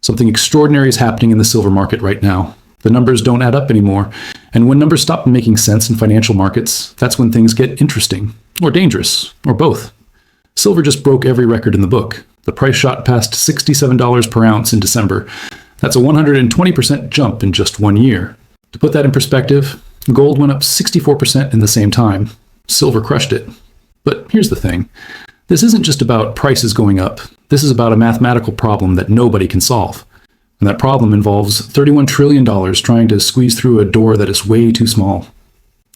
Something extraordinary is happening in the silver market right now. The numbers don't add up anymore. And when numbers stop making sense in financial markets, that's when things get interesting, or dangerous, or both. Silver just broke every record in the book. The price shot past $67 per ounce in December. That's a 120% jump in just 1 year. To put that in perspective, gold went up 64% in the same time. Silver crushed it. But here's the thing. This isn't just about prices going up. This is about a mathematical problem that nobody can solve. And that problem involves $31 trillion trying to squeeze through a door that is way too small.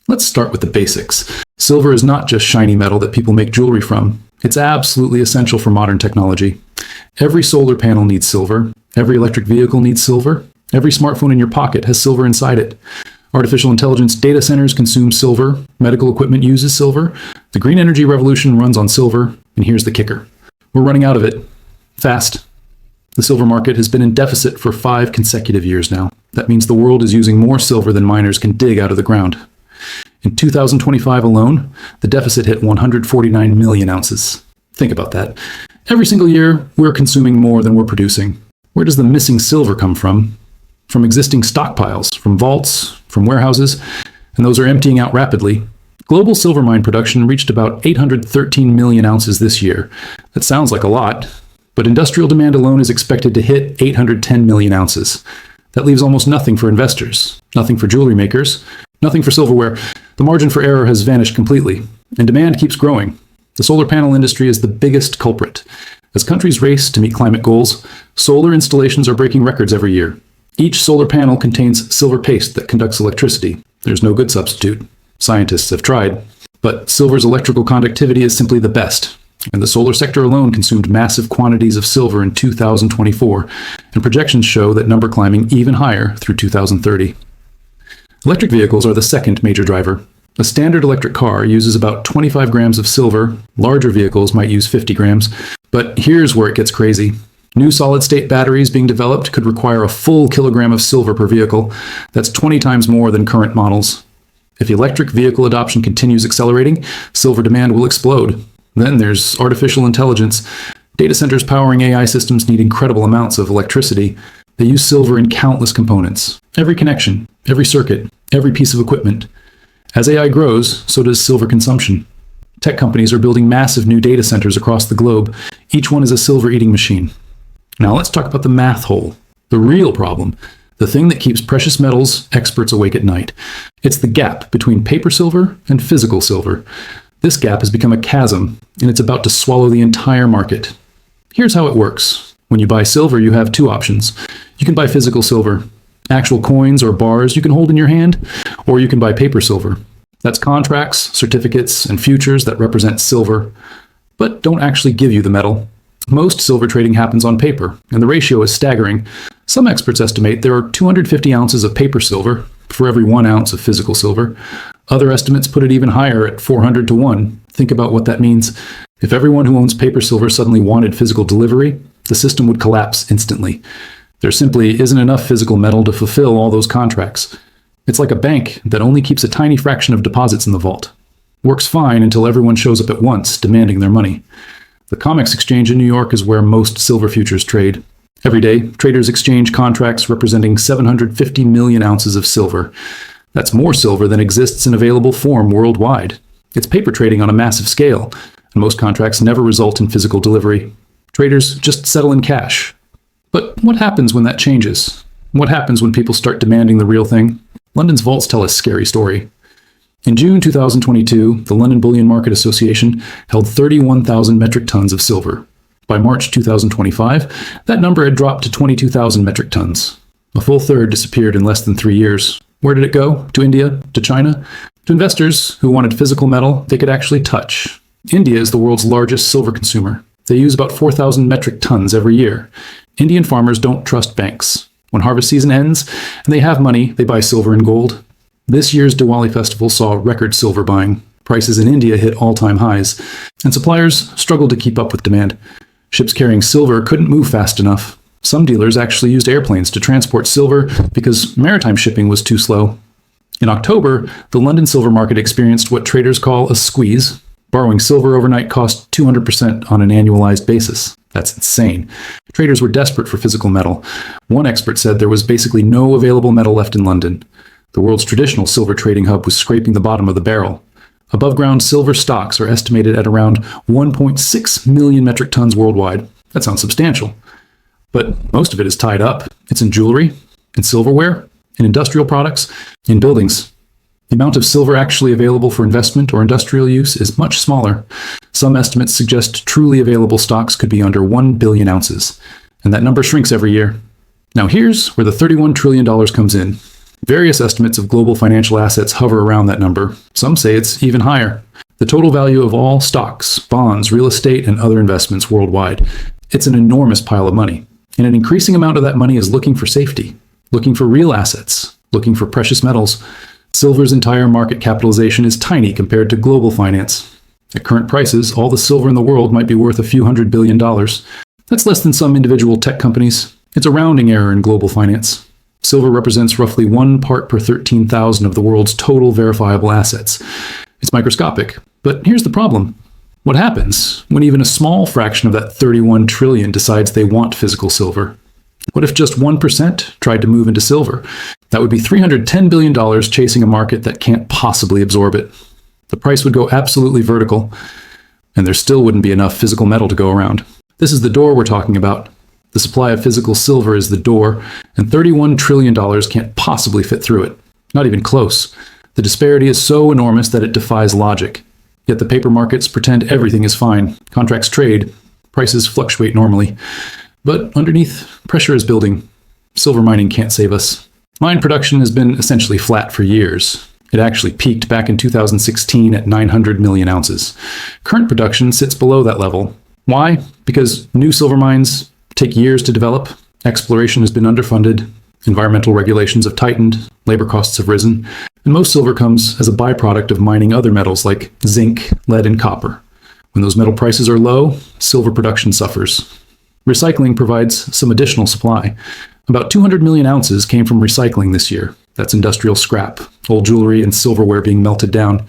Let's start with the basics. Silver is not just shiny metal that people make jewelry from. It's absolutely essential for modern technology. Every solar panel needs silver. Every electric vehicle needs silver. Every smartphone in your pocket has silver inside it. Artificial intelligence data centers consume silver. Medical equipment uses silver. The green energy revolution runs on silver. And here's the kicker. We're running out of it. Fast. The silver market has been in deficit for 5 consecutive years now. That means the world is using more silver than miners can dig out of the ground. In 2025 alone, the deficit hit 149 million ounces. Think about that. Every single year, we're consuming more than we're producing. Where does the missing silver come from? From existing stockpiles, from vaults, from warehouses, and those are emptying out rapidly. Global silver mine production reached about 813 million ounces this year. That sounds like a lot, but industrial demand alone is expected to hit 810 million ounces. That leaves almost nothing for investors, nothing for jewelry makers, nothing for silverware. The margin for error has vanished completely, and demand keeps growing. The solar panel industry is the biggest culprit. As countries race to meet climate goals, solar installations are breaking records every year. Each solar panel contains silver paste that conducts electricity. There's no good substitute. Scientists have tried, but silver's electrical conductivity is simply the best. And the solar sector alone consumed massive quantities of silver in 2024, and projections show that number climbing even higher through 2030. Electric vehicles are the second major driver. A standard electric car uses about 25 grams of silver. Larger vehicles might use 50 grams. But here's where it gets crazy. New solid-state batteries being developed could require a full kilogram of silver per vehicle. That's 20 times more than current models. If electric vehicle adoption continues accelerating, silver demand will explode. Then there's artificial intelligence. Data centers powering AI systems need incredible amounts of electricity. They use silver in countless components. Every connection, every circuit, every piece of equipment. As AI grows, so does silver consumption. Tech companies are building massive new data centers across the globe. Each one is a silver-eating machine. Now let's talk about the math hole. The real problem. The thing that keeps precious metals experts awake at night. It's the gap between paper silver and physical silver. This gap has become a chasm, and it's about to swallow the entire market. Here's how it works. When you buy silver, you have 2 options. You can buy physical silver, actual coins or bars you can hold in your hand, or you can buy paper silver. That's contracts, certificates, and futures that represent silver, but don't actually give you the metal. Most silver trading happens on paper, and the ratio is staggering. Some experts estimate there are 250 ounces of paper silver for every 1 ounce of physical silver. Other estimates put it even higher at 400 to 1. Think about what that means. If everyone who owns paper silver suddenly wanted physical delivery, the system would collapse instantly. There simply isn't enough physical metal to fulfill all those contracts. It's like a bank that only keeps a tiny fraction of deposits in the vault. Works fine until everyone shows up at once, demanding their money. The COMEX exchange in New York is where most silver futures trade. Every day, traders exchange contracts representing 750 million ounces of silver. That's more silver than exists in available form worldwide. It's paper trading on a massive scale, and most contracts never result in physical delivery. Traders just settle in cash. But what happens when that changes? What happens when people start demanding the real thing? London's vaults tell a scary story. In June 2022, the London Bullion Market Association held 31,000 metric tons of silver. By March 2025, that number had dropped to 22,000 metric tons. A full third disappeared in less than 3 years. Where did it go? To India? To China? To investors who wanted physical metal they could actually touch. India is the world's largest silver consumer. They use about 4,000 metric tons every year. Indian farmers don't trust banks. When harvest season ends and they have money, they buy silver and gold. This year's Diwali festival saw record silver buying. Prices in India hit all-time highs, and suppliers struggled to keep up with demand. Ships carrying silver couldn't move fast enough. Some dealers actually used airplanes to transport silver because maritime shipping was too slow. In October, the London silver market experienced what traders call a squeeze. Borrowing silver overnight cost 200% on an annualized basis. That's insane. Traders were desperate for physical metal. One expert said there was basically no available metal left in London. The world's traditional silver trading hub was scraping the bottom of the barrel. Above-ground silver stocks are estimated at around 1.6 million metric tons worldwide. That sounds substantial. But most of it is tied up. It's in jewelry, in silverware, in industrial products, in buildings. The amount of silver actually available for investment or industrial use is much smaller. Some estimates suggest truly available stocks could be under 1 billion ounces, and that number shrinks every year. Now here's where the $31 trillion comes in. Various estimates of global financial assets hover around that number. Some say it's even higher. The total value of all stocks, bonds, real estate, and other investments worldwide. It's an enormous pile of money. And an increasing amount of that money is looking for safety, looking for real assets, looking for precious metals. Silver's entire market capitalization is tiny compared to global finance. At current prices, all the silver in the world might be worth a few $100 billion. That's less than some individual tech companies. It's a rounding error in global finance. Silver represents roughly 1 part per 13,000 of the world's total verifiable assets. It's microscopic. But here's the problem. What happens when even a small fraction of that 31 trillion decides they want physical silver? What if just 1% tried to move into silver? That would be $310 billion chasing a market that can't possibly absorb it. The price would go absolutely vertical, and there still wouldn't be enough physical metal to go around. This is the door we're talking about. The supply of physical silver is the door, and $31 trillion can't possibly fit through it. Not even close. The disparity is so enormous that it defies logic. Yet the paper markets pretend everything is fine. Contracts trade. Prices fluctuate normally. But underneath, pressure is building. Silver mining can't save us. Mine production has been essentially flat for years. It actually peaked back in 2016 at 900 million ounces. Current production sits below that level. Why? Because new silver mines take years to develop, exploration has been underfunded, environmental regulations have tightened, labor costs have risen, and most silver comes as a byproduct of mining other metals like zinc, lead, and copper. When those metal prices are low, silver production suffers. Recycling provides some additional supply. About 200 million ounces came from recycling this year. That's industrial scrap, old jewelry and silverware being melted down.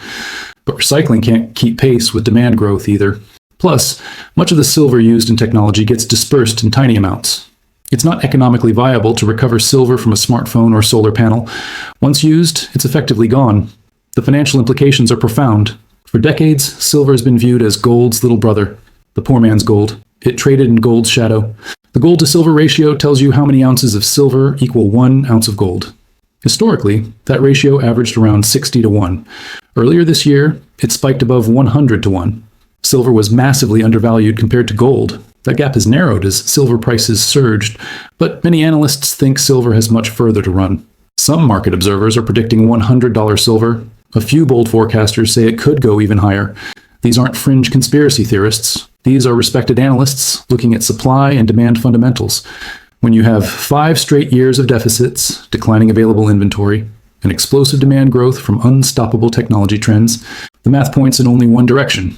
But recycling can't keep pace with demand growth either. Plus, much of the silver used in technology gets dispersed in tiny amounts. It's not economically viable to recover silver from a smartphone or solar panel. Once used, it's effectively gone. The financial implications are profound. For decades, silver has been viewed as gold's little brother, the poor man's gold. It traded in gold's shadow. The gold to silver ratio tells you how many ounces of silver equal 1 ounce of gold. Historically, that ratio averaged around 60 to 1. Earlier this year, it spiked above 100 to 1. Silver was massively undervalued compared to gold. That gap has narrowed as silver prices surged, but many analysts think silver has much further to run. Some market observers are predicting $100 silver. A few bold forecasters say it could go even higher. These aren't fringe conspiracy theorists. These are respected analysts looking at supply and demand fundamentals. When you have 5 straight years of deficits, declining available inventory, and explosive demand growth from unstoppable technology trends, the math points in only one direction.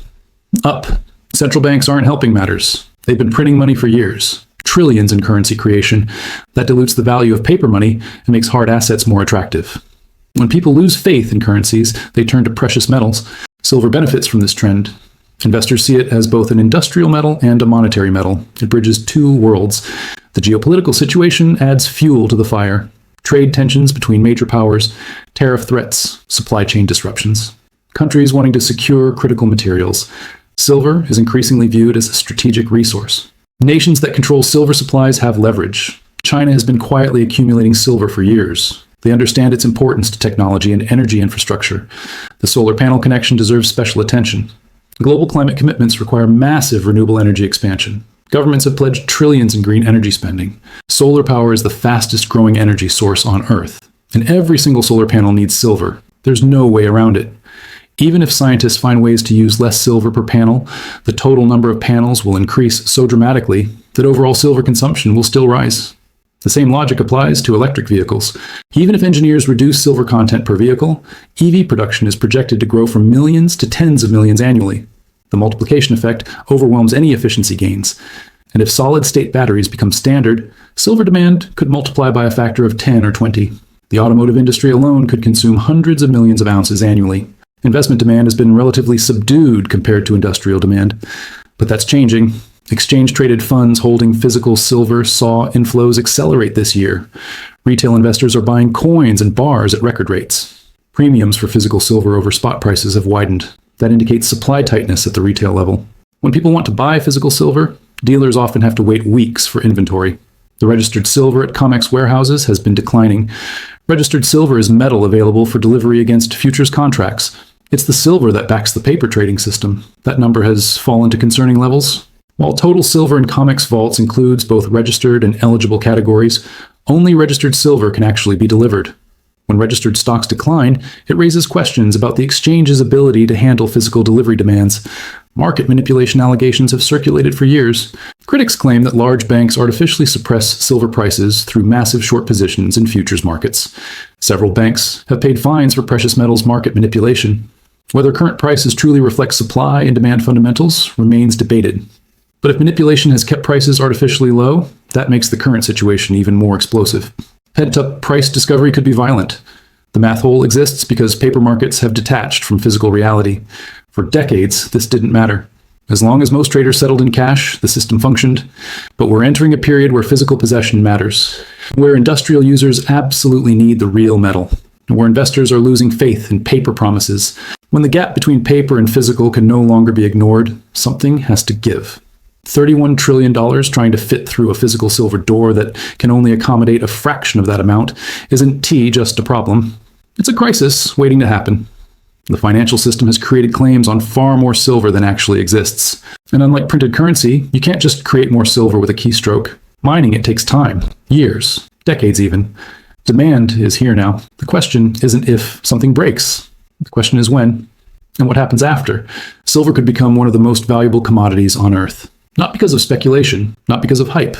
Up. Central banks aren't helping matters. They've been printing money for years. Trillions in currency creation. That dilutes the value of paper money and makes hard assets more attractive. When people lose faith in currencies, they turn to precious metals. Silver benefits from this trend. Investors see it as both an industrial metal and a monetary metal. It bridges 2 worlds. The geopolitical situation adds fuel to the fire. Trade tensions between major powers, tariff threats, supply chain disruptions. Countries wanting to secure critical materials. Silver is increasingly viewed as a strategic resource. Nations that control silver supplies have leverage. China has been quietly accumulating silver for years. They understand its importance to technology and energy infrastructure. The solar panel connection deserves special attention. Global climate commitments require massive renewable energy expansion. Governments have pledged trillions in green energy spending. Solar power is the fastest growing energy source on Earth, and every single solar panel needs silver. There's no way around it. Even if scientists find ways to use less silver per panel, the total number of panels will increase so dramatically that overall silver consumption will still rise. The same logic applies to electric vehicles. Even if engineers reduce silver content per vehicle, EV production is projected to grow from millions to tens of millions annually. The multiplication effect overwhelms any efficiency gains. And if solid-state batteries become standard, silver demand could multiply by a factor of 10 or 20. The automotive industry alone could consume hundreds of millions of ounces annually. Investment demand has been relatively subdued compared to industrial demand, but that's changing. Exchange-traded funds holding physical silver saw inflows accelerate this year. Retail investors are buying coins and bars at record rates. Premiums for physical silver over spot prices have widened. That indicates supply tightness at the retail level. When people want to buy physical silver, dealers often have to wait weeks for inventory. The registered silver at COMEX warehouses has been declining. Registered silver is metal available for delivery against futures contracts. It's the silver that backs the paper trading system. That number has fallen to concerning levels. While total silver in COMEX vaults includes both registered and eligible categories, only registered silver can actually be delivered. When registered stocks decline, it raises questions about the exchange's ability to handle physical delivery demands. Market manipulation allegations have circulated for years. Critics claim that large banks artificially suppress silver prices through massive short positions in futures markets. Several banks have paid fines for precious metals market manipulation. Whether current prices truly reflect supply and demand fundamentals remains debated. But if manipulation has kept prices artificially low, that makes the current situation even more explosive. Head-up price discovery could be violent. The math hole exists because paper markets have detached from physical reality. For decades, this didn't matter. As long as most traders settled in cash, the system functioned. But we're entering a period where physical possession matters, where industrial users absolutely need the real metal, and where investors are losing faith in paper promises. When the gap between paper and physical can no longer be ignored, something has to give. $31 trillion trying to fit through a physical silver door that can only accommodate a fraction of that amount isn't just a problem. It's a crisis waiting to happen. The financial system has created claims on far more silver than actually exists. And unlike printed currency, you can't just create more silver with a keystroke. Mining it takes time, years, decades even. Demand is here now. The question isn't if something breaks. The question is when. And what happens after. Silver could become one of the most valuable commodities on Earth. Not because of speculation, not because of hype,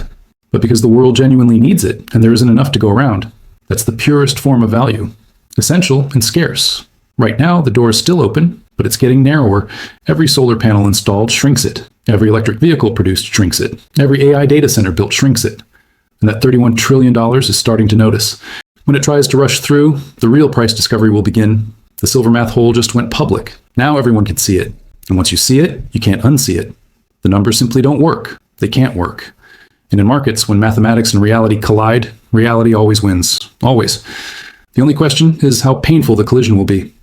but because the world genuinely needs it and there isn't enough to go around. That's the purest form of value. Essential and scarce. Right now, the door is still open, but it's getting narrower. Every solar panel installed shrinks it. Every electric vehicle produced shrinks it. Every AI data center built shrinks it. And that $31 trillion is starting to notice. When it tries to rush through, the real price discovery will begin. The silver math hole just went public. Now everyone can see it. And once you see it, you can't unsee it. The numbers simply don't work. They can't work. And in markets, when mathematics and reality collide, reality always wins. Always. The only question is how painful the collision will be.